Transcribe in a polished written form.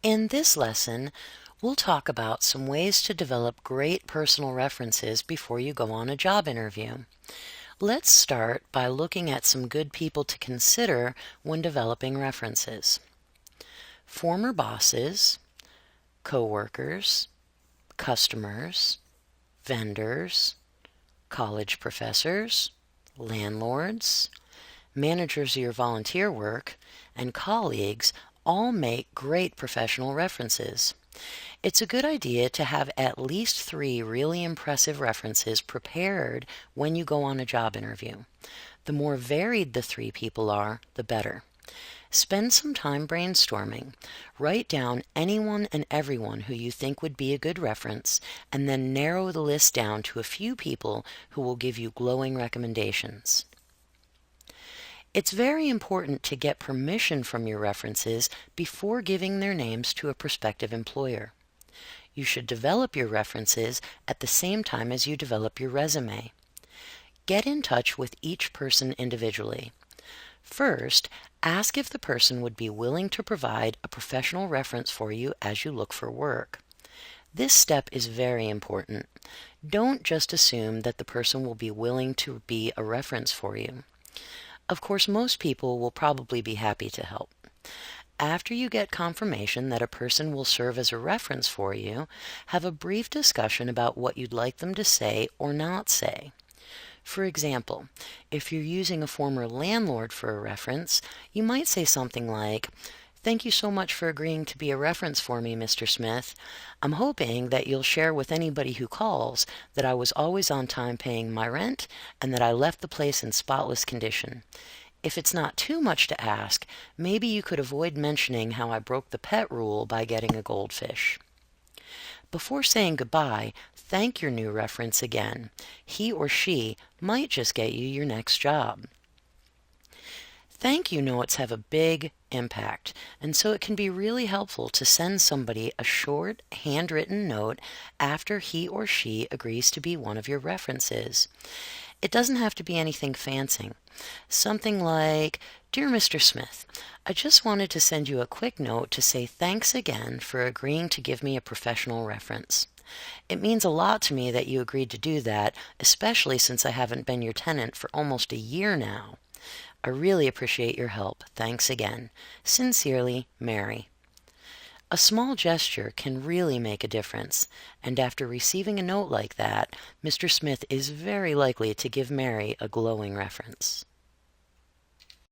In this lesson, we'll talk about some ways to develop great personal references before you go on a job interview. Let's start by looking at some good people to consider when developing references. Former bosses, coworkers, customers, vendors, college professors, landlords, managers of your volunteer work, and colleagues all make great professional references. It's a good idea to have at least 3 really impressive references prepared when you go on a job interview. The more varied the 3 people are, the better. Spend some time brainstorming. Write down anyone and everyone who you think would be a good reference, and then narrow the list down to a few people who will give you glowing recommendations. It's very important to get permission from your references before giving their names to a prospective employer. You should develop your references at the same time as you develop your resume. Get in touch with each person individually. First, ask if the person would be willing to provide a professional reference for you as you look for work. This step is very important. Don't just assume that the person will be willing to be a reference for you. Of course, most people will probably be happy to help. After you get confirmation that a person will serve as a reference for you, have a brief discussion about what you'd like them to say or not say. For example, if you're using a former landlord for a reference, you might say something like, "Thank you so much for agreeing to be a reference for me, Mr. Smith. I'm hoping that you'll share with anybody who calls that I was always on time paying my rent and that I left the place in spotless condition. If it's not too much to ask, maybe you could avoid mentioning how I broke the pet rule by getting a goldfish." Before saying goodbye, thank your new reference again. He or she might just get you your next job. Thank you notes have a big impact, and so it can be really helpful to send somebody a short, handwritten note after he or she agrees to be one of your references. It doesn't have to be anything fancy. Something like, "Dear Mr. Smith, I just wanted to send you a quick note to say thanks again for agreeing to give me a professional reference. It means a lot to me that you agreed to do that, especially since I haven't been your tenant for almost a year now. I really appreciate your help. Thanks again. Sincerely, Mary." A small gesture can really make a difference, and after receiving a note like that, Mr. Smith is very likely to give Mary a glowing reference.